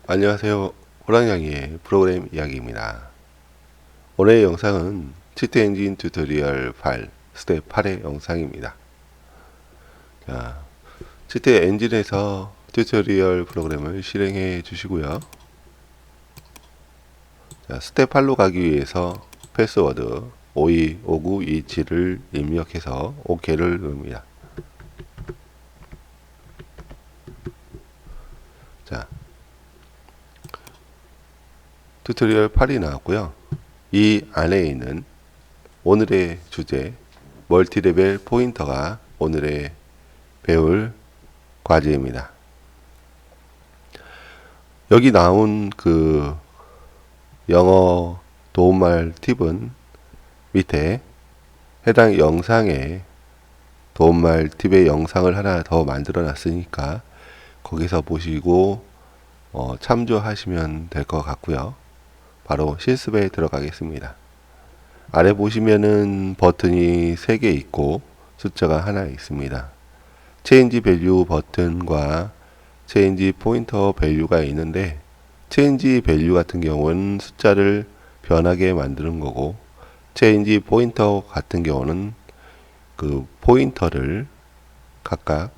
안녕하세요. 호랑이의 프로그램 이야기입니다. 오늘의 영상은 치트 엔진 튜토리얼 파일 스텝 8의 영상입니다. 자, 치트 엔진에서 튜토리얼 프로그램을 실행해 주시고요. 자, 스텝 8로 가기 위해서 패스워드 525927을 입력해서 OK를 누릅니다. 자, 튜토리얼 8이 나왔고요. 이 안에 있는 오늘의 주제 멀티레벨 포인터가 오늘의 배울 과제입니다. 여기 나온 그 영어 도움말 팁은 밑에 해당 영상에 도움말 팁의 영상을 하나 더 만들어 놨으니까 거기서 보시고 참조하시면 될 것 같고요. 바로 실습에 들어가겠습니다. 아래 보시면은 버튼이 3개 있고 숫자가 하나 있습니다. 체인지 밸류 버튼과 체인지 포인터 밸류가 있는데, 체인지 밸류 같은 경우는 숫자를 변하게 만드는 거고, 체인지 포인터 같은 경우는 그 포인터를 각각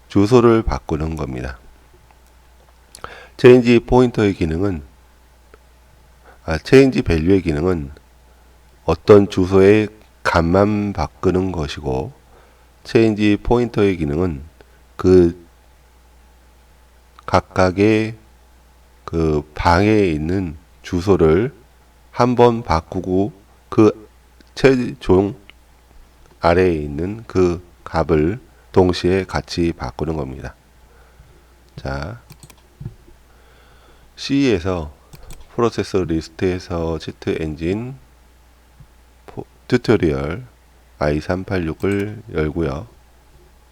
주소를 바꾸는 겁니다. 체인지 포인터의 기능은 체인지 밸류의 기능은 어떤 주소의 값만 바꾸는 것이고, 체인지 포인터의 기능은 그 각각의 그 방에 있는 주소를 한번 바꾸고 그 최종 아래에 있는 그 값을 동시에 같이 바꾸는 겁니다. 자, C에서 프로세서 리스트에서 치트 엔진 튜토리얼 i386을 열고요.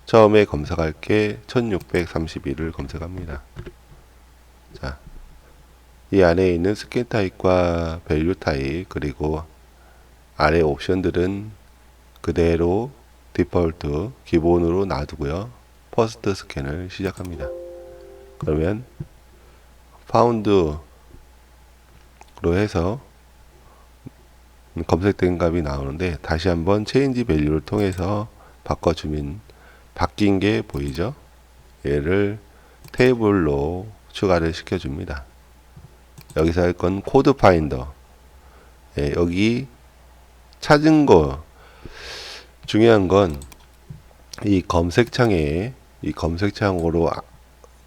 처음에 검색할 게 1631을 검색합니다. 자, 이 안에 있는 스캔 타입과 밸류 타입 그리고 아래 옵션들은 그대로 디폴트 기본으로 놔두고요. 퍼스트 스캔을 시작합니다. 그러면 파운드로 해서 검색된 값이 나오는데, 다시 한번 체인지 밸류를 통해서 바꿔주면 바뀐 게 보이죠? 얘를 테이블로 추가를 시켜줍니다. 여기서 할 건 코드 파인더. 예, 여기 찾은 거, 중요한 건 이 검색창에, 이 검색창으로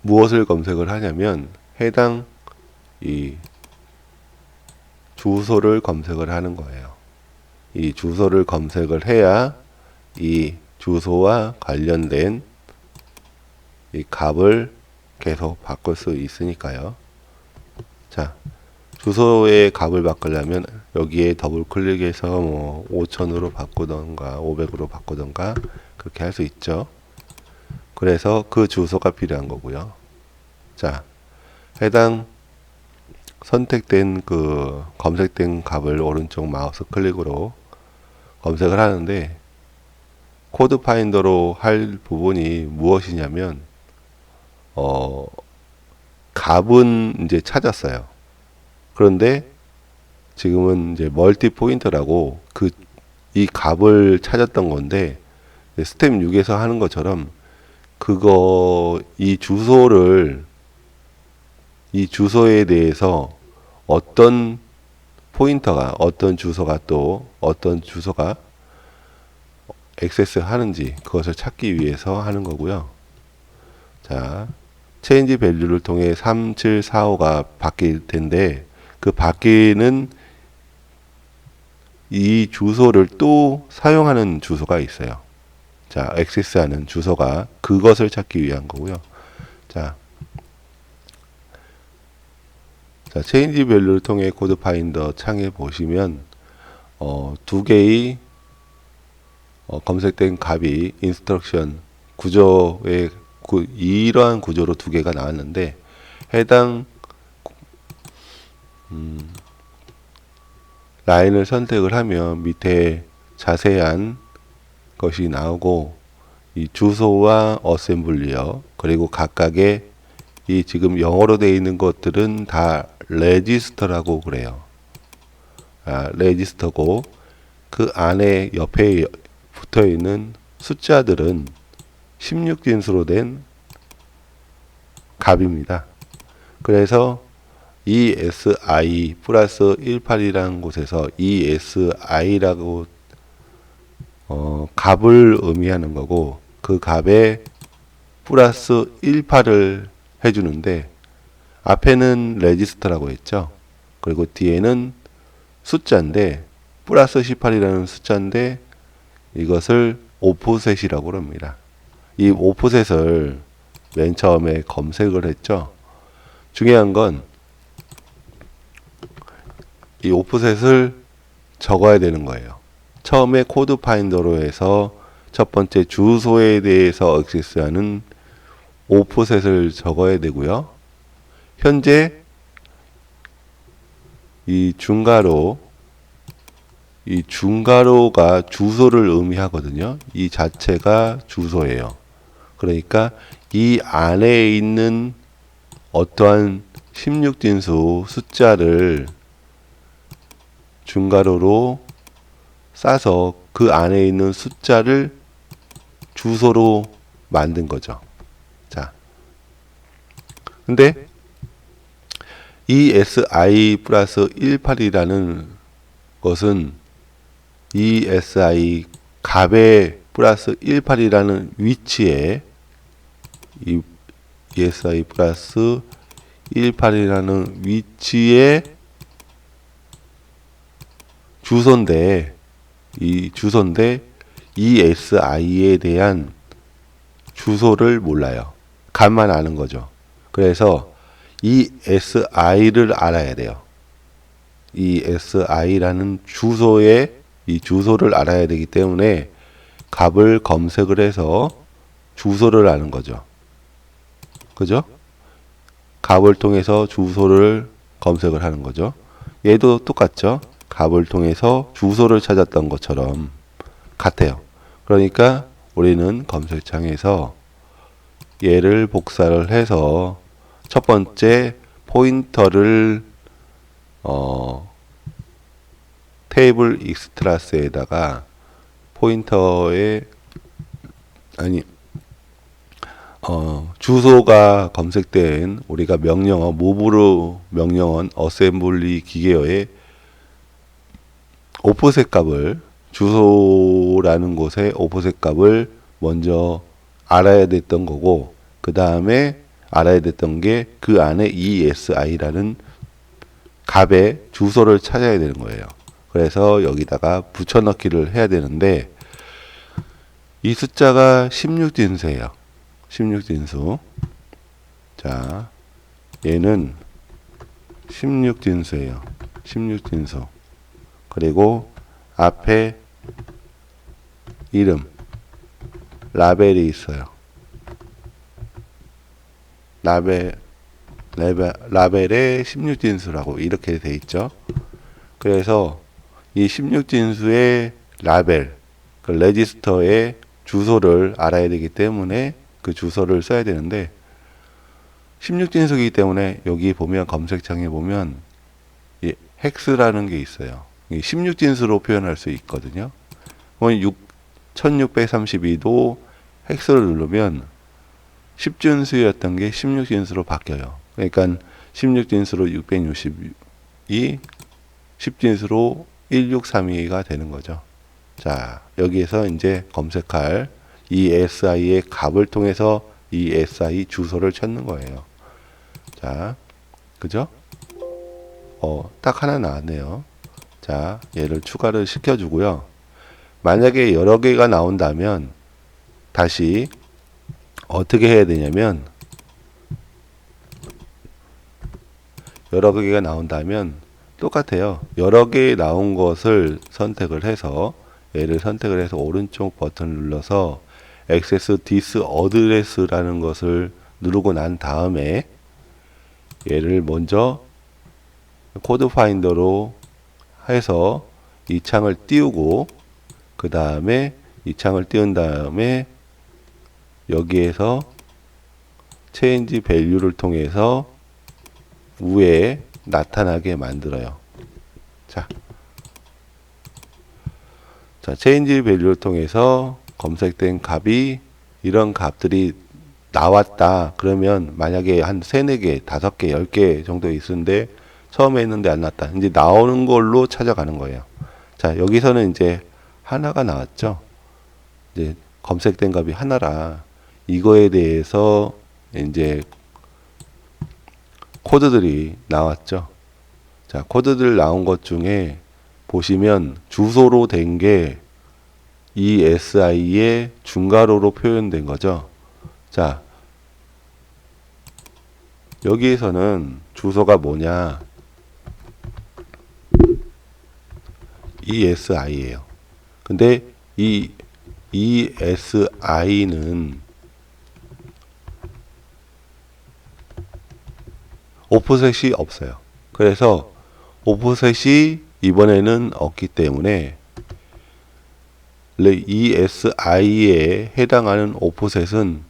무엇을 검색을 하냐면 해당 이 주소를 검색을 하는 거예요. 이 주소를 검색을 해야 이 주소와 관련된 이 값을 계속 바꿀 수 있으니까요. 자, 주소의 값을 바꾸려면 여기에 더블 클릭해서 뭐 5000으로 바꾸던가 500으로 바꾸던가 그렇게 할 수 있죠. 그래서 그 주소가 필요한 거고요. 자, 해당 선택된 그 검색된 값을 오른쪽 마우스 클릭으로 검색을 하는데, 코드 파인더로 할 부분이 무엇이냐면 값은 이제 찾았어요. 그런데 지금은 이제 멀티 포인터라고 이 값을 찾았던 건데, 스텝 6에서 하는 것처럼 이 주소에 대해서 어떤 포인터가, 어떤 주소가 액세스 하는지 그것을 찾기 위해서 하는 거고요. 자, 체인지 밸류를 통해 3745가 바뀔 텐데, 그 바뀌는 이 주소를 또 사용하는 주소가 있어요. 자, 액세스하는 주소가 그것을 찾기 위한 거고요. 자, 체인지 밸류를 통해 코드 파인더 창에 보시면 두 개의 검색된 값이 인스트럭션 구조의 이러한 구조로 두 개가 나왔는데, 해당 라인을 선택을 하면 밑에 자세한 것이 나오고, 이 주소와 어셈블리어 그리고 각각의 이 지금 영어로 되어 있는 것들은 다 레지스터라고 그래요. 레지스터고 그 안에 옆에 붙어 있는 숫자들은 16진수로 된 값입니다. 그래서 ESI 플러스 18이라는 곳에서 ESI라고 값을 의미하는 거고 그 값에 플러스 18을 해주는데 앞에는 레지스터라고 했죠. 그리고 뒤에는 숫자인데 플러스 18이라는 숫자인데 이것을 오프셋이라고 합니다. 이 오프셋을 맨 처음에 검색을 했죠. 중요한 건 이 오프셋을 적어야 되는 거예요. 처음에 코드 파인더로 해서 첫 번째 주소에 대해서 액세스하는 오프셋을 적어야 되고요. 현재 이 중괄호가 주소를 의미하거든요. 이 자체가 주소예요. 그러니까 이 안에 있는 어떠한 16진수 숫자를 중괄호로 싸서 그 안에 있는 숫자를 주소로 만든 거죠. 자, 근데 ESI 플러스 18이라는 것은 ESI 값에 플러스 18이라는 위치에 이 ESI 플러스 18이라는 위치에 주소인데 이 주소인데 ESI에 대한 주소를 몰라요. 값만 아는 거죠. 그래서 ESI를 알아야 돼요. ESI라는 주소의 이 주소를 알아야 되기 때문에 값을 검색을 해서 주소를 아는 거죠. 그죠? 값을 통해서 주소를 검색을 하는 거죠. 얘도 똑같죠. 값을 통해서 주소를 찾았던 것처럼 같아요. 그러니까 우리는 검색창에서 얘를 복사를 해서 첫 번째 포인터를 테이블 익스트라스에다가 포인터에 주소가 검색된 우리가 명령어 모브로 명령어는 어셈블리 기계어의 오프셋 값을 주소라는 곳에 오프셋 값을 먼저 알아야 됐던 거고 그 다음에 알아야 됐던 게 그 안에 ESI라는 값의 주소를 찾아야 되는 거예요. 그래서 여기다가 붙여넣기를 해야 되는데 이 숫자가 16진수예요. 16진수. 자, 얘는 16진수예요. 16진수. 그리고 앞에 이름, 라벨이 있어요. 라벨에 16진수라고 이렇게 돼 있죠. 그래서 이 16진수의 라벨, 그 레지스터의 주소를 알아야 되기 때문에 그 주소를 써야 되는데 16진수이기 때문에 여기 보면 검색창에 보면 이 헥스라는 게 있어요. 16진수로 표현할 수 있거든요. 1632도 헥스를 누르면 10진수였던 게 16진수로 바뀌어요. 그러니까 16진수로 662, 10진수로 1632가 되는 거죠. 자, 여기에서 이제 검색할 ESI의 값을 통해서 ESI 주소를 찾는 거예요. 자, 그죠? 딱 하나 나왔네요. 자, 얘를 추가를 시켜주고요. 만약에 여러 개가 나온다면 다시 어떻게 해야 되냐면 여러 개가 나온다면 똑같아요. 여러 개 나온 것을 선택을 해서 얘를 선택을 해서 오른쪽 버튼을 눌러서 access this address라는 것을 누르고 난 다음에 얘를 먼저 코드 파인더로 해서 이 창을 띄우고 그 다음에 이 창을 띄운 다음에 여기에서 change value를 통해서 위에 나타나게 만들어요. 자, change value를 통해서 검색된 값이 이런 값들이 나왔다. 그러면 만약에 한 3, 4개, 5개, 10개 정도 있는데 처음에 했는데 안 났다. 이제 나오는 걸로 찾아가는 거예요. 자, 여기서는 이제 하나가 나왔죠. 이제 검색된 값이 하나라. 이거에 대해서 이제 코드들이 나왔죠. 자, 코드들 나온 것 중에 보시면 주소로 된 게 ESI의 중괄호로 표현된 거죠. 자, 여기에서는 주소가 뭐냐? ESI예요. 근데 이 ESI는 오프셋이 없어요. 그래서 오프셋이 이번에는 없기 때문에 ESI에 해당하는 오프셋은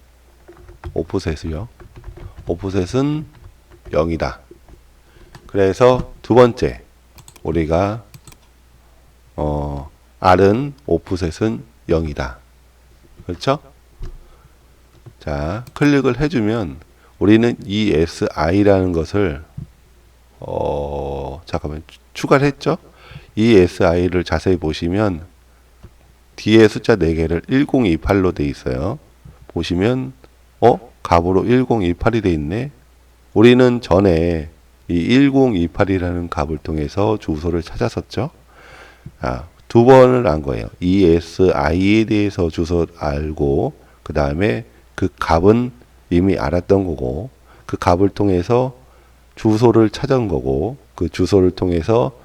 0이다. 그래서 두 번째 우리가 R은 오프셋은 0이다. 그렇죠? 자, 클릭을 해주면 우리는 ESI라는 것을 잠깐만 추가를 했죠? ESI를 자세히 보시면 뒤에 숫자 4개를 1028로 돼 있어요. 보시면 값으로 1028이 돼 있네. 우리는 전에 이 1028이라는 값을 통해서 주소를 찾았었죠. 두 번을 안 거예요. ESI에 대해서 주소 알고 그 다음에 그 값은 이미 알았던 거고 그 값을 통해서 주소를 찾은 거고 그 주소를 통해서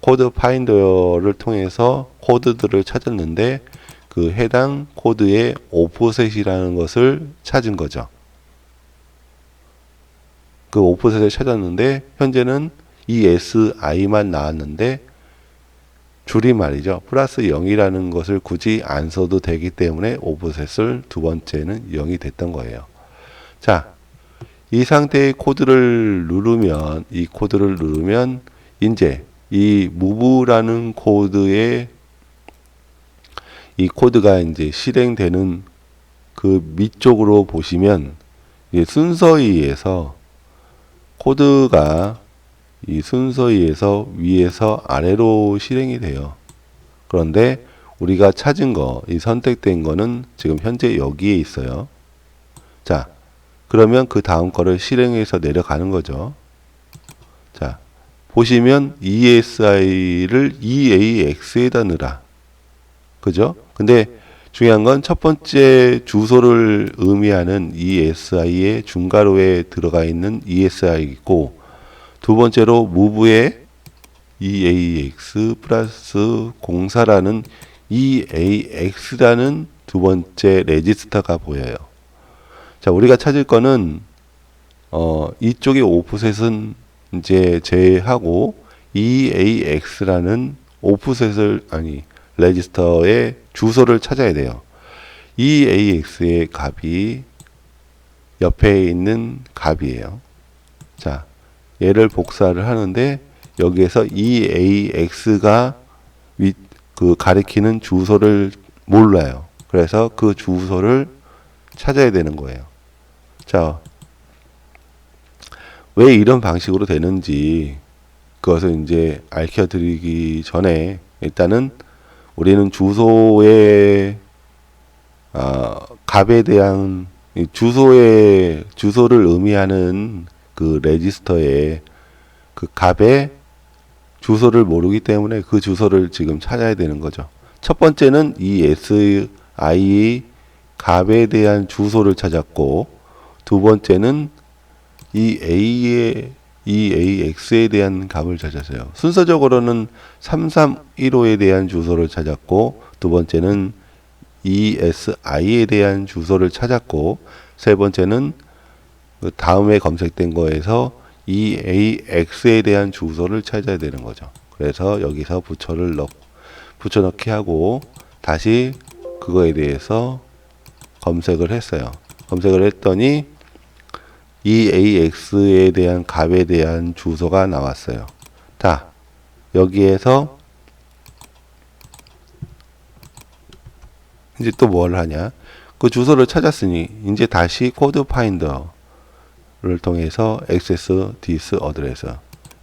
코드 파인더를 통해서 코드들을 찾았는데 그 해당 코드의 오프셋이라는 것을 찾은 거죠. 그 오프셋을 찾았는데 현재는 ESI만 나왔는데 줄임말이죠. 플러스 0이라는 것을 굳이 안 써도 되기 때문에 오프셋을 두 번째는 0이 됐던 거예요. 자, 이 상태의 코드를 누르면 이제 이 move라는 코드의 이 코드가 이제 실행되는 그 밑쪽으로 보시면 순서에 의해서 코드가 이 순서에 의해서 위에서 아래로 실행이 돼요. 그런데 우리가 찾은 거, 이 선택된 거는 지금 현재 여기에 있어요. 자, 그러면 그 다음 거를 실행해서 내려가는 거죠. 자, 보시면 ESI를 EAX에다 넣으라. 그죠? 근데 중요한 건 첫 번째 주소를 의미하는 ESI의 중괄호에 들어가 있는 ESI이고 두 번째로 move에 EAX 플러스 04라는 EAX라는 두 번째 레지스터가 보여요. 자, 우리가 찾을 거는 이쪽의 오프셋은 이제 제외하고 EAX라는 오프셋을 레지스터의 주소를 찾아야 돼요. EAX의 값이 옆에 있는 값이에요. 자, 얘를 복사를 하는데 여기에서 EAX가 그 가리키는 주소를 몰라요. 그래서 그 주소를 찾아야 되는 거예요. 자, 왜 이런 방식으로 되는지 그것을 이제 알려드리기 전에 일단은 우리는 주소의 값에 대한 주소를 의미하는 그 레지스터의 그 값의 주소를 모르기 때문에 그 주소를 지금 찾아야 되는 거죠. 첫 번째는 ESI 값에 대한 주소를 찾았고 두 번째는 EAX에 대한 값을 찾았어요. 순서적으로는 3315에 대한 주소를 찾았고 두 번째는 ESI에 대한 주소를 찾았고 세 번째는 그 다음에 검색된 거에서 EAX에 대한 주소를 찾아야 되는 거죠. 그래서 여기서 붙여넣기 하고 다시 그거에 대해서 검색을 했어요. 검색을 했더니 EAX에 대한 값에 대한 주소가 나왔어요. 자, 여기에서 이제 또 뭘 하냐? 그 주소를 찾았으니 이제 다시 코드 파인더를 통해서 access this address,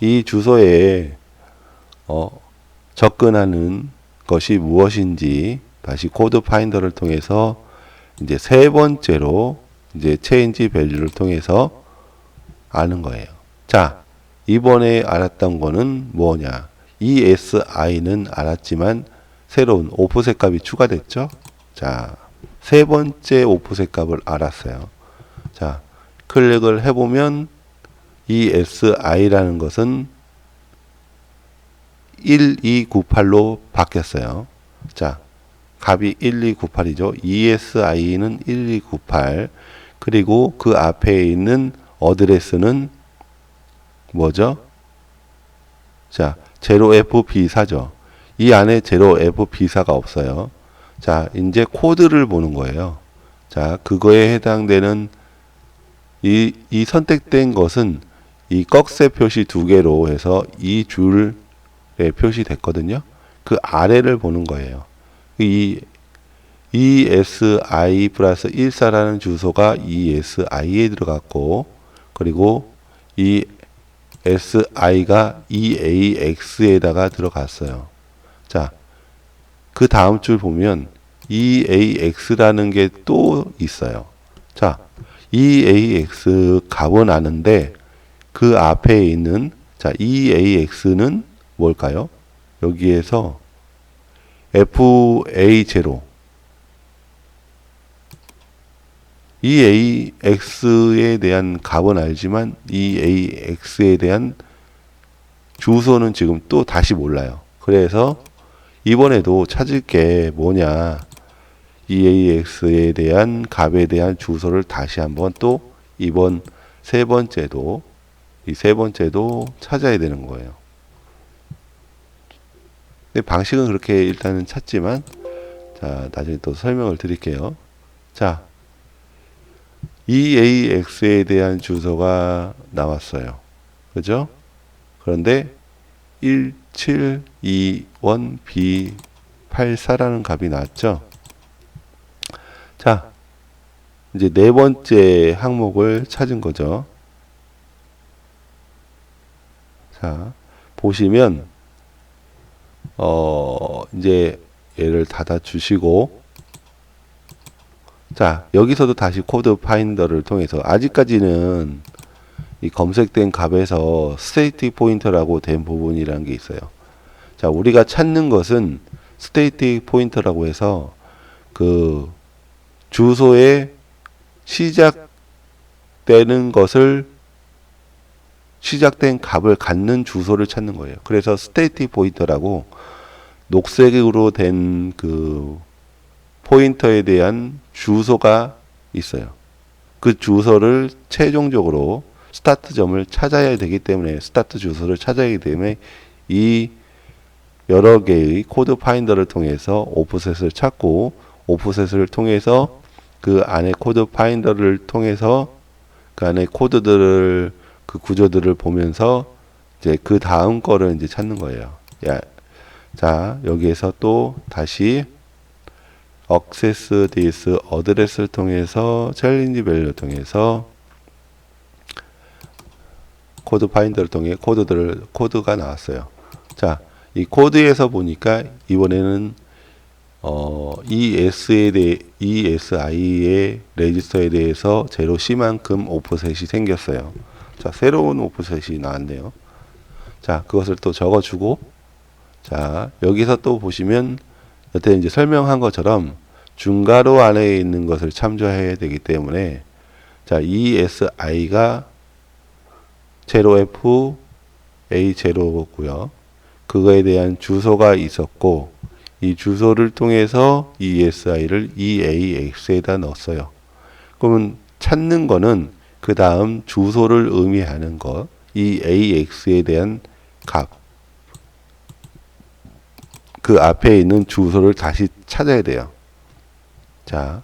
이 주소에 접근하는 것이 무엇인지 다시 코드 파인더를 통해서 이제 세 번째로 이제 change value를 통해서 아는 거예요. 자, 이번에 알았던 거는 뭐냐? ESI는 알았지만 새로운 오프셋 값이 추가됐죠? 자, 세 번째 오프셋 값을 알았어요. 자, 클릭을 해보면 ESI라는 것은 1298로 바뀌었어요. 자, 값이 1298이죠. ESI는 1298. 그리고 그 앞에 있는 어드레스는 뭐죠? 자, 0FB4죠. 이 안에 0FB4가 없어요. 자, 이제 코드를 보는 거예요. 자, 그거에 해당되는 이 선택된 것은 이 꺽쇠 표시 두 개로 해서 이 줄에 표시됐거든요. 그 아래를 보는 거예요. 이 ESI 플러스 14라는 주소가 ESI에 들어갔고, 그리고 이 SI가 EAX에다가 들어갔어요. 자, 그 다음 줄 보면 EAX라는 게 또 있어요. 자, EAX 값은 아는데 그 앞에 있는, 자, EAX는 뭘까요? 여기에서 FA0, EAX에 대한 값은 알지만 EAX에 대한 주소는 지금 또 다시 몰라요. 그래서 이번에도 찾을 게 뭐냐, EAX에 대한 값에 대한 주소를 다시 한번 또 이번 세 번째도, 이 세 번째도 찾아야 되는 거예요. 근데 방식은 그렇게 일단은 찾지만, 자, 나중에 또 설명을 드릴게요. 자, EAX에 대한 주소가 나왔어요. 그죠? 그런데 1721B84라는 값이 나왔죠. 자, 이제 네 번째 항목을 찾은 거죠. 자, 보시면 이제 얘를 닫아 주시고, 자, 여기서도 다시 코드 파인더를 통해서, 아직까지는 이 검색된 값에서 스테이틱 포인터라고 된 부분이라는 게 있어요. 자, 우리가 찾는 것은 스테이틱 포인터라고 해서 그 주소에 시작되는 것을, 시작된 값을 갖는 주소를 찾는 거예요. 그래서 스테이틱 포인터라고 녹색으로 된 그 포인터에 대한 주소가 있어요. 그 주소를 최종적으로 스타트점을 찾아야 되기 때문에, 스타트 주소를 찾아야 되기 때문에 이 여러 개의 코드 파인더를 통해서 오프셋을 찾고, 오프셋을 통해서 그 안에 코드 파인더를 통해서 그 안에 코드들을, 그 구조들을 보면서 이제 그 다음 거를 이제 찾는 거예요. 야, 자, 여기에서 또 다시 access this address를 통해서 챌린지 밸류를 통해서 코드 파인더를 통해 코드가 나왔어요. 자, 이 코드에서 보니까 이번에는 ESI의 레지스터에 대해서 0C만큼 오프셋이 생겼어요. 자, 새로운 오프셋이 나왔네요. 자, 그것을 또 적어주고, 자, 여기서 또 보시면 여태 이제 설명한 것처럼 중괄호 안에 있는 것을 참조해야 되기 때문에, 자, ESI가 0F A0고요. 그거에 대한 주소가 있었고, 이 주소를 통해서 ESI를 EAX에다 넣었어요. 그러면 찾는 거는 그 다음 주소를 의미하는 것, EAX에 대한 값, 그 앞에 있는 주소를 다시 찾아야 돼요. 자,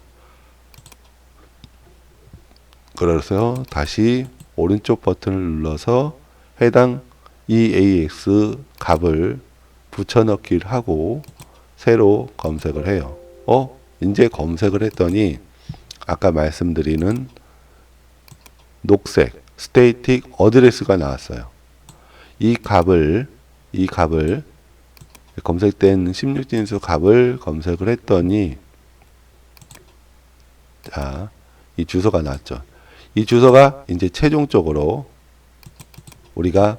그래서 다시 오른쪽 버튼을 눌러서 해당 EAX 값을 붙여넣기를 하고 새로 검색을 해요. 이제 검색을 했더니 아까 말씀드리는 녹색 스테이틱 어드레스가 나왔어요. 이 값을 검색된 16진수 값을 검색을 했더니 자, 이 주소가 나왔죠. 이 주소가 이제 최종적으로 우리가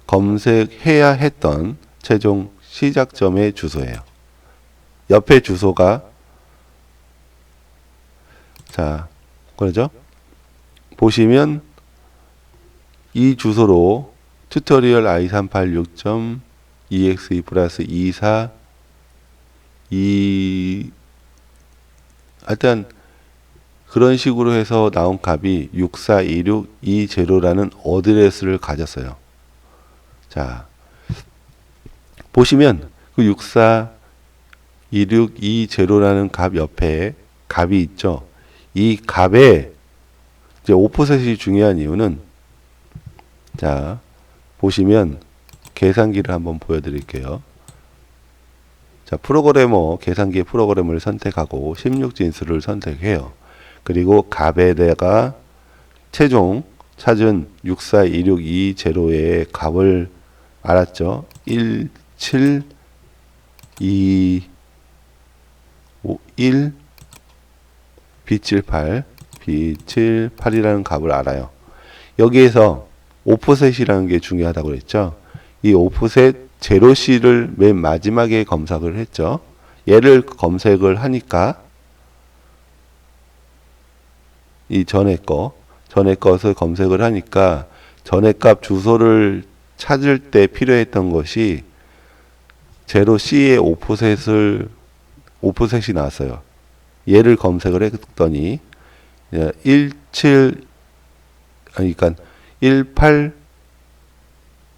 검색해야 했던 최종 시작점의 주소예요. 옆에 주소가 자, 그러죠? 보시면 이 주소로 튜토리얼 i386.exe 플러스 24 하여튼 그런 식으로 해서 나온 값이 64262제로라는 어드레스를 가졌어요. 자, 보시면 그 64262제로라는 값 옆에 값이 있죠. 이 값에 이제 오프셋이 중요한 이유는 자, 보시면 계산기를 한번 보여드릴게요. 자, 프로그래머, 계산기의 프로그램을 선택하고 16진수를 선택해요. 그리고 값에다가 최종 찾은 64262제로의 값을 알았죠. 17251 B78 B78이라는 값을 알아요. 여기에서 오프셋이라는 게 중요하다고 그랬죠. 이 오프셋 제로C를 맨 마지막에 검색을 했죠. 얘를 검색을 하니까 이 전에 것을 검색을 하니까 전에 값 주소를 찾을 때 필요했던 것이 제로C의 오프셋이 나왔어요. 얘를 검색을 했더니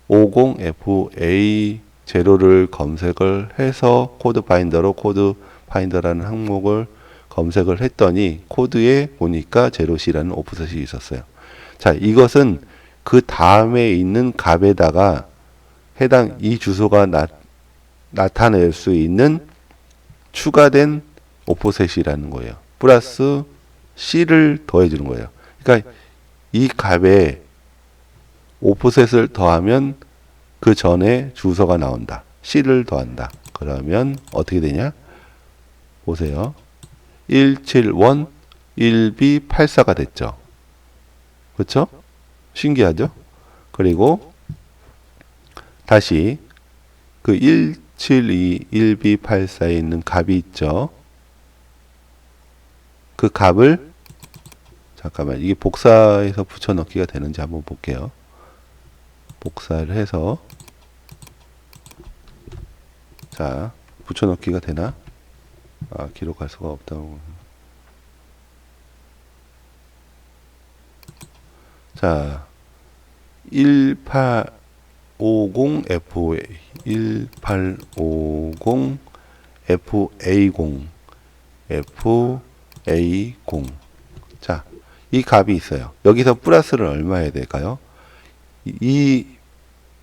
1850FA0를 검색을 해서 코드 파인더라는 항목을 검색을 했더니 코드에 보니까 제로C라는 오프셋이 있었어요. 자, 이것은 그 다음에 있는 값에다가 해당 이 주소가 나타낼 수 있는 추가된 오프셋이라는 거예요. 플러스 C를 더해주는 거예요. 그러니까 이 값에 오프셋을 더하면 그 전에 주소가 나온다. C를 더한다. 그러면 어떻게 되냐? 보세요. 171 1B84가 됐죠. 그렇죠? 신기하죠? 그리고 다시 그 172 1B84에 있는 값이 있죠. 그 값을 잠깐만 이게 복사해서 붙여넣기가 되는지 한번 볼게요. 복사를 해서 자 붙여넣기가 되나? 기록할 수가 없다고. 자 1850FA 1850FA0 FA0 자, 이 값이 있어요. 여기서 플러스를 얼마 해야 될까요? 이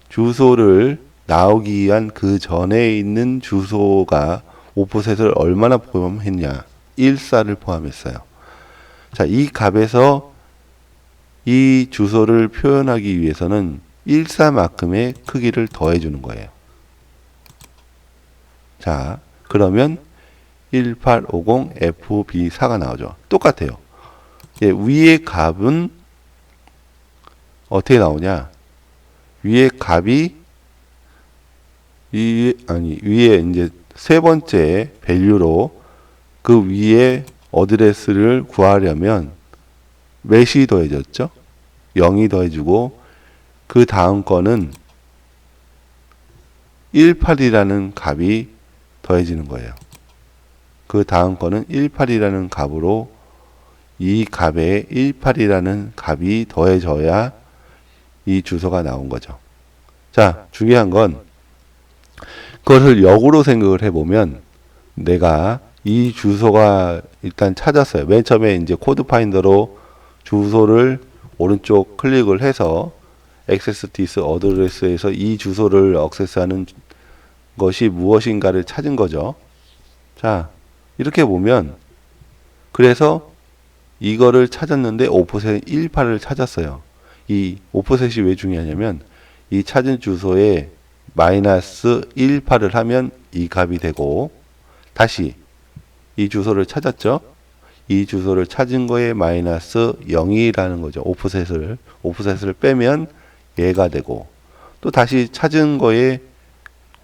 주소를 나오기 위한 그 전에 있는 주소가 오프셋을 얼마나 포함했냐? 14를 포함했어요. 자, 이 값에서 이 주소를 표현하기 위해서는 14만큼의 크기를 더해주는 거예요. 자, 그러면 1850FB4가 나오죠. 똑같아요. 예, 위의 값은 어떻게 나오냐? 위의 값이 위에 이제 세 번째 밸류로 그 위에 어드레스를 구하려면 몇이 더해졌죠? 0이 더해주고 그 다음 거는 18이라는 값이 더해지는 거예요. 그 다음 거는 18이라는 값으로 이 값에 18이라는 값이 더해져야 이 주소가 나온 거죠. 자, 중요한 건 그것을 역으로 생각을 해보면 내가 이 주소가 일단 찾았어요. 맨 처음에 이제 코드 파인더로 주소를 오른쪽 클릭을 해서 access this address에서 이 주소를 액세스하는 것이 무엇인가를 찾은 거죠. 자, 이렇게 보면 그래서 이거를 찾았는데 오프셋 18을 찾았어요. 이 오프셋이 왜 중요하냐면 이 찾은 주소에 마이너스 18을 하면 이 값이 되고 다시 이 주소를 찾았죠. 이 주소를 찾은 거에 마이너스 0이라는 거죠. 오프셋을 빼면 얘가 되고 또 다시 찾은 거에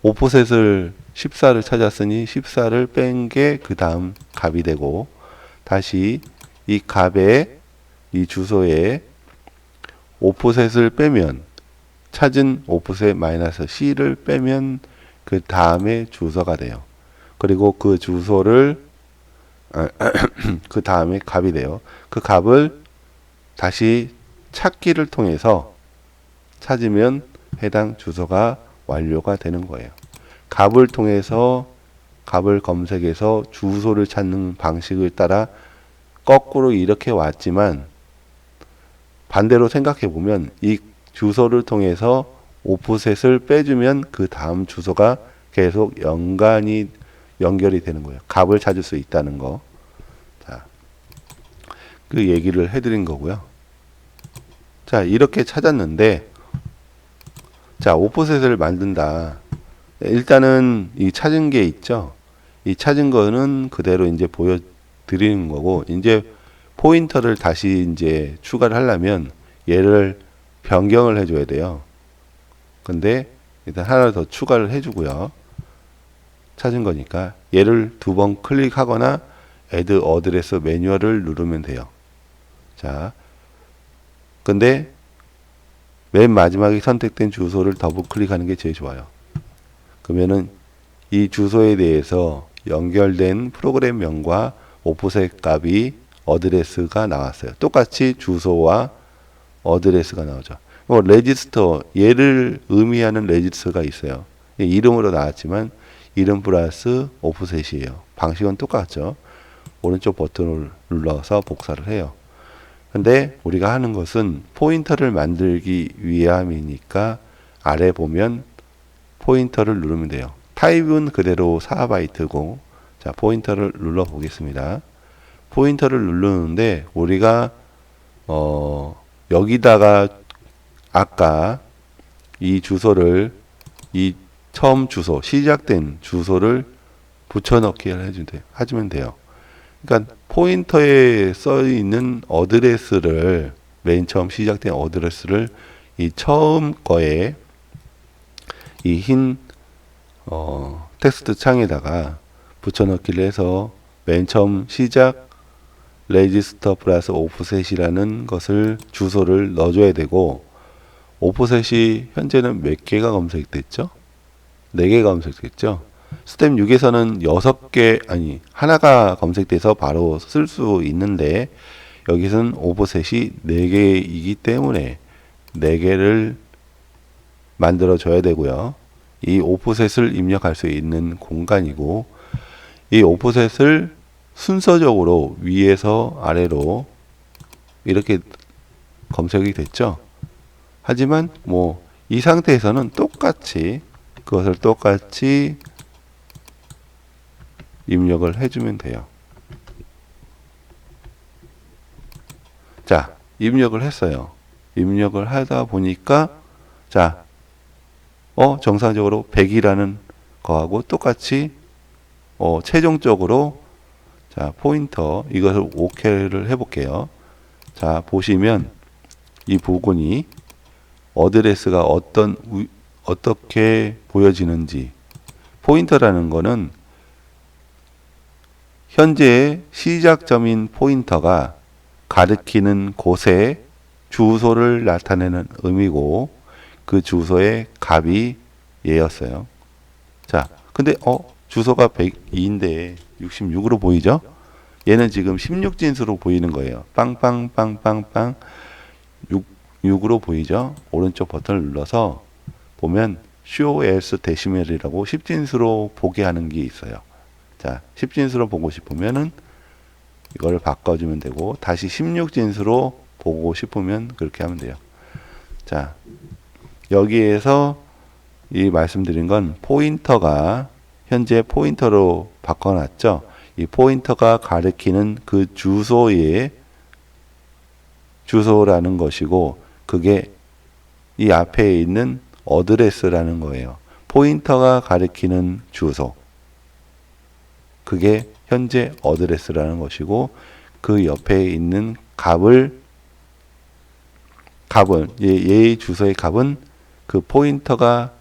오프셋을 14를 찾았으니 14를 뺀 게 그 다음 값이 되고 다시 이 값에 이 주소에 오프셋을 빼면 찾은 오프셋 마이너스 C를 빼면 그 다음에 주소가 돼요. 그리고 그 주소를 그 다음에 값이 돼요. 그 값을 다시 찾기를 통해서 찾으면 해당 주소가 완료가 되는 거예요. 값을 통해서 값을 검색해서 주소를 찾는 방식을 따라 거꾸로 이렇게 왔지만 반대로 생각해 보면 이 주소를 통해서 오프셋을 빼주면 그 다음 주소가 계속 연결이 되는 거예요. 값을 찾을 수 있다는 거. 자, 그 얘기를 해드린 거고요. 자, 이렇게 찾았는데, 자, 오프셋을 만든다. 일단은 이 찾은 게 있죠. 이 찾은 거는 그대로 이제 보여드리는 거고, 이제 포인터를 다시 이제 추가를 하려면 얘를 변경을 해줘야 돼요. 근데 일단 하나 더 추가를 해주고요. 찾은 거니까 얘를 2번 클릭하거나 add address 매뉴얼을 누르면 돼요. 자, 근데 맨 마지막에 선택된 주소를 더블 클릭하는 게 제일 좋아요. 그러면은 이 주소에 대해서 연결된 프로그램명과 오프셋 값이 어드레스가 나왔어요. 똑같이 주소와 어드레스가 나오죠. 레지스터, 얘를 의미하는 레지스터가 있어요. 이름으로 나왔지만 이름 플러스 오프셋이에요. 방식은 똑같죠. 오른쪽 버튼을 눌러서 복사를 해요. 근데 우리가 하는 것은 포인터를 만들기 위함이니까 아래 보면 포인터를 누르면 돼요. 타입은 그대로 4바이트고 자, 포인터를 눌러 보겠습니다. 포인터를 누르는데 우리가 여기다가 아까 이 주소를 이 처음 주소 시작된 주소를 붙여넣기를 해주면 돼요. 그러니까 포인터에 써 있는 어드레스를 맨 처음 시작된 어드레스를 이 처음 거에 이 흰 텍스트 창에다가 붙여넣기를 해서 맨 처음 시작 레지스터 플러스 오프셋이라는 것을 주소를 넣어줘야 되고 오프셋이 현재는 몇 개가 검색됐죠? 4개가 검색됐죠? 스텝 6에서는 6개 아니 하나가 검색돼서 바로 쓸 수 있는데 여기서는 오프셋이 4개이기 때문에 4개를 만들어 줘야 되고요. 이 오프셋을 입력할 수 있는 공간이고 이 오프셋을 순서적으로 위에서 아래로 이렇게 검색이 됐죠. 하지만 뭐 이 상태에서는 그것을 똑같이 입력을 해주면 돼요. 자, 입력을 했어요. 입력을 하다 보니까 자, 정상적으로 100이라는 거하고 똑같이 최종적으로 자, 포인터 이것을 OK를 해볼게요. 자, 보시면 이 부분이 어드레스가 어떻게 보여지는지 포인터라는 거는 현재의 시작점인 포인터가 가리키는 곳에 주소를 나타내는 의미고 그 주소의 값이 얘였어요. 자, 근데 주소가 102인데 66으로 보이죠? 얘는 지금 16진수로 보이는 거예요. 빵빵빵빵빵 6으로 보이죠? 오른쪽 버튼을 눌러서 보면 show as decimal이라고 10진수로 보게 하는 게 있어요. 자, 10진수로 보고 싶으면은 이걸 바꿔주면 되고, 다시 16진수로 보고 싶으면 그렇게 하면 돼요. 자, 여기에서 이 말씀드린 건 포인터가 현재 포인터로 바꿔놨죠. 이 포인터가 가리키는 그 주소의 주소라는 것이고, 그게 이 앞에 있는 어드레스라는 거예요. 포인터가 가리키는 주소, 그게 현재 어드레스라는 것이고, 그 옆에 있는 얘의 주소의 값은 그 포인터가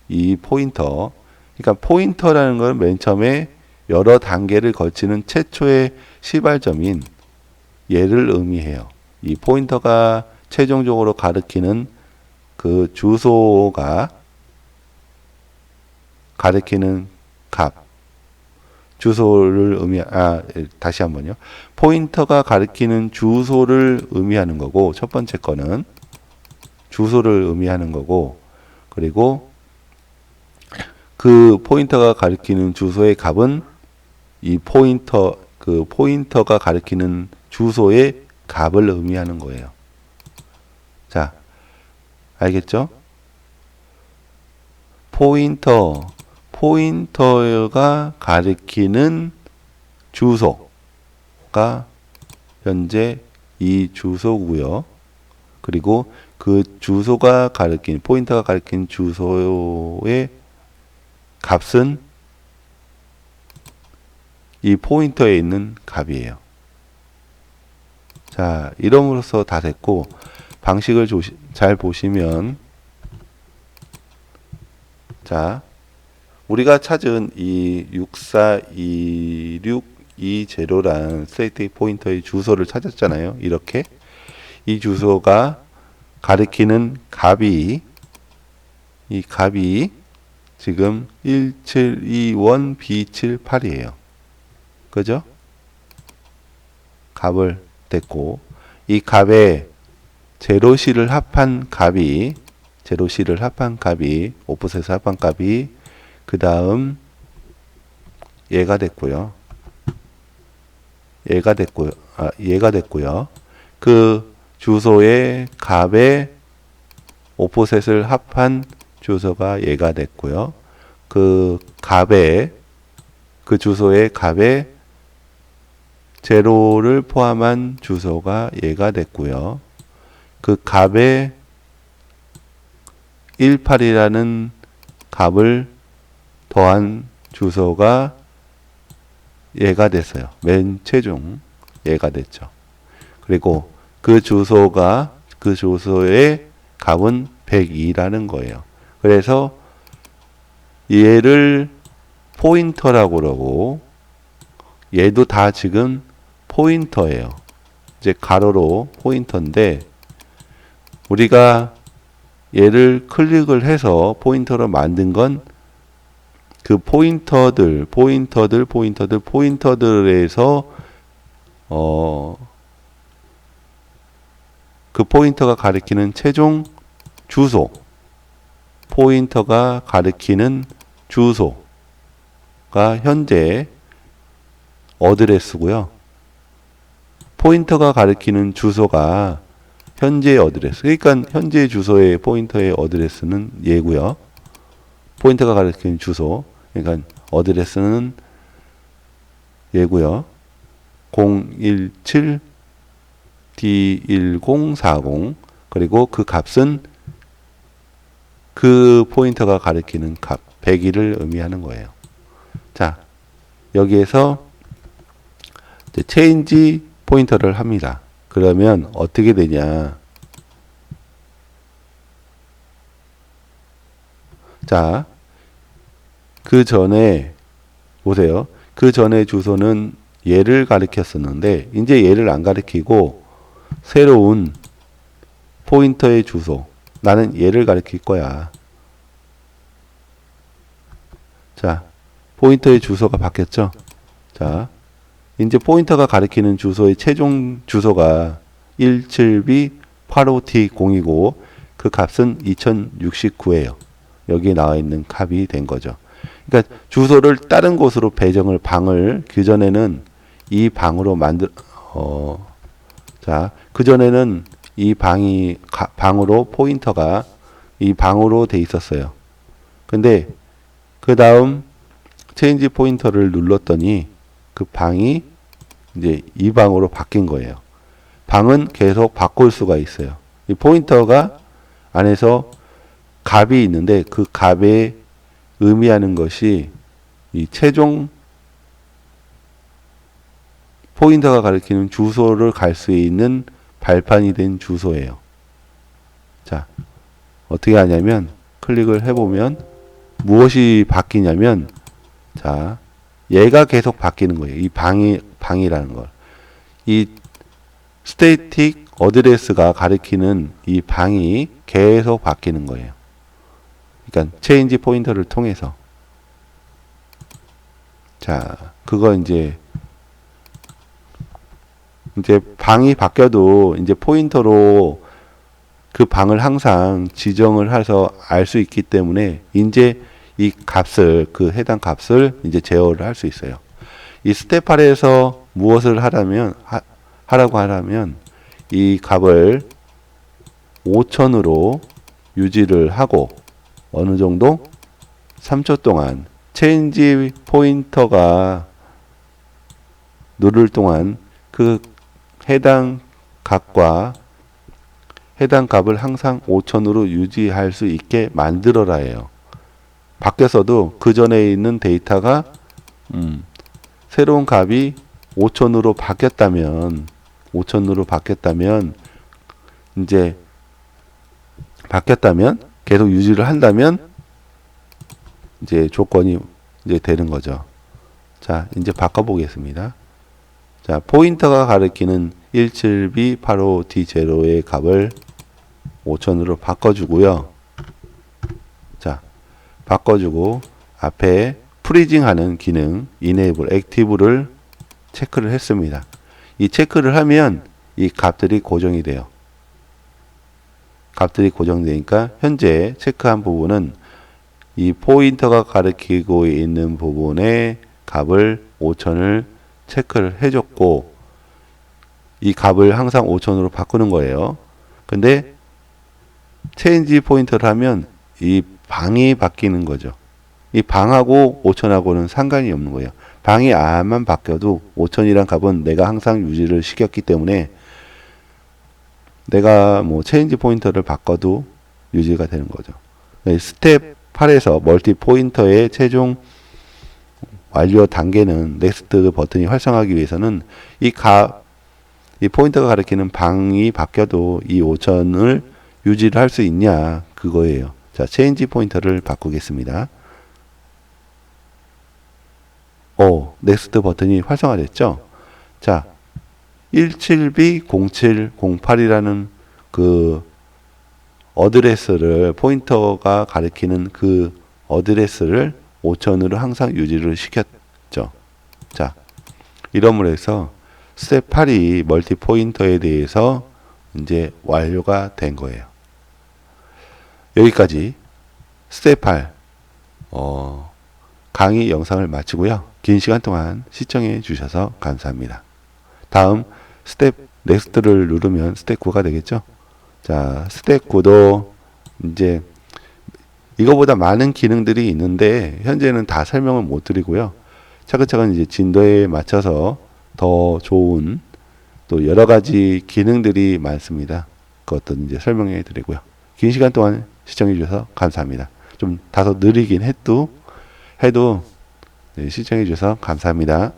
이 포인터, 그러니까 포인터라는 건 맨 처음에 여러 단계를 거치는 최초의 시발점인 얘를 의미해요. 이 포인터가 최종적으로 가리키는 그 주소가 가리키는 값, 주소를 다시 한번요. 포인터가 가리키는 주소를 의미하는 거고, 첫 번째 거는 주소를 의미하는 거고, 그리고 그 포인터가 가리키는 주소의 값은 이 포인터가 가리키는 주소의 값을 의미하는 거예요. 자, 알겠죠? 포인터가 가리키는 주소가 현재 이 주소고요. 그리고 그 주소가 포인터가 가리킨 주소의 값은 이 포인터에 있는 값이에요. 자, 이름으로써 다 됐고, 방식을 잘 보시면, 자, 우리가 찾은 이 64262제로라는 스테이트 포인터의 주소를 찾았잖아요. 이렇게 이 주소가 가리키는 이 값이 지금 1721B78이에요. 그죠? 값을 댔고, 이 값에 제로C를 합한 값이 오프셋을 합한 값이 그 다음 얘가 됐고요. 그 주소의 값에 오프셋을 합한 주소가 얘가 됐고요. 그 주소의 값에 제로를 포함한 주소가 얘가 됐고요. 그 값에 18이라는 값을 더한 주소가 얘가 됐어요. 맨 최종 얘가 됐죠. 그리고 그 주소의 값은 102라는 거예요. 그래서 얘를 포인터라고 그러고, 얘도 다 지금 포인터예요. 이제 가로로 포인터인데, 우리가 얘를 클릭을 해서 포인터로 만든 건 그 포인터들에서 그 포인터가 가리키는 최종 주소, 포인터가 가리키는 주소가 현재 어드레스고요. 포인터가 가리키는 주소가 현재 어드레스. 그러니까 현재 주소의 포인터의 어드레스는 얘고요. 포인터가 가리키는 주소, 그러니까 어드레스는 얘고요. 017D1040. 그리고 그 값은 그 포인터가 가리키는 값 102를 의미하는 거예요. 자, 여기에서 이제 체인지 포인터를 합니다. 그러면 어떻게 되냐? 자, 그 전에 보세요. 그 전에 주소는 얘를 가리켰었는데 이제 얘를 안 가리키고 새로운 포인터의 주소, 나는 얘를 가리킬 거야. 자, 포인터의 주소가 바뀌었죠? 자, 이제 포인터가 가리키는 주소의 최종 주소가 17B85T0이고 그 값은 2069예요. 여기에 나와 있는 값이 된 거죠. 그러니까 주소를 다른 곳으로 배정을 방을 그전에는 이 방으로 자, 그전에는 이 방으로 포인터가 이 방으로 돼 있었어요. 근데 그 다음 체인지 포인터를 눌렀더니 그 방이 이제 이 방으로 바뀐 거예요. 방은 계속 바꿀 수가 있어요. 이 포인터가 안에서 값이 있는데 그 값에 의미하는 것이 이 최종 포인터가 가리키는 주소를 갈 수 있는 발판이 된 주소예요. 자, 어떻게 하냐면 클릭을 해보면 무엇이 바뀌냐면 자, 얘가 계속 바뀌는 거예요. 이 방이라는 걸. 이 스태틱 어드레스가 가리키는 이 방이 계속 바뀌는 거예요. 그러니까 체인지 포인터를 통해서. 자, 그거 이제 방이 바뀌어도 이제 포인터로 그 방을 항상 지정을 해서 알 수 있기 때문에 이제 이 값을 그 해당 값을 이제 제어를 할 수 있어요. 이 스텝 8에서 무엇을 하라고 하라면 이 값을 5000으로 유지를 하고 어느 정도 3초 동안 체인지 포인터가 누를 동안 그 해당 값과 해당 값을 항상 5000으로 유지할 수 있게 만들어라 해요. 바뀌었어도 그 전에 있는 데이터가 새로운 값이 5000으로 바뀌었다면 이제 계속 유지를 한다면 이제 조건이 이제 되는 거죠. 자, 이제 바꿔 보겠습니다. 자, 포인터가 가리키는 17B85D0의 값을 5000으로 바꿔주고요. 자, 바꿔주고 앞에 프리징 하는 기능 Enable Active를 체크를 했습니다. 이 체크를 하면 이 값들이 고정이 돼요. 값들이 고정되니까 현재 체크한 부분은 이 포인터가 가리키고 있는 부분의 값을 5000을 체크를 해줬고 이 값을 항상 5000으로 바꾸는 거예요. 근데 체인지 포인터를 하면 이 방이 바뀌는 거죠. 이 방하고 5000하고는 상관이 없는 거예요. 방이 안만 바뀌어도 5000이란 값은 내가 항상 유지를 시켰기 때문에 내가 뭐 체인지 포인터를 바꿔도 유지가 되는 거죠. 스텝 8에서 멀티 포인터의 최종 완료 단계는 넥스트 버튼이 활성화하기 위해서는 이 포인터가 가리키는 방이 바뀌어도 이 5000을 유지를 할 수 있냐 그거예요. 자, 체인지 포인터를 바꾸겠습니다. 넥스트 버튼이 활성화됐죠? 자, 17B0708이라는 그 어드레스를 포인터가 가리키는 그 어드레스를 5000으로 항상 유지를 시켰죠. 자, 이러므로 해서 스텝 8이 멀티 포인터에 대해서 이제 완료가 된 거예요. 여기까지 스텝 8 강의 영상을 마치고요. 긴 시간 동안 시청해 주셔서 감사합니다. 다음 스텝 넥스트를 누르면 스텝 9가 되겠죠. 자, 스텝 9도 이제 이거보다 많은 기능들이 있는데 현재는 다 설명을 못 드리고요. 차근차근 이제 진도에 맞춰서 더 좋은 또 여러 가지 기능들이 많습니다. 그것도 이제 설명해 드리고요. 긴 시간 동안 시청해 주셔서 감사합니다. 좀 다소 느리긴 해도 네, 시청해 주셔서 감사합니다.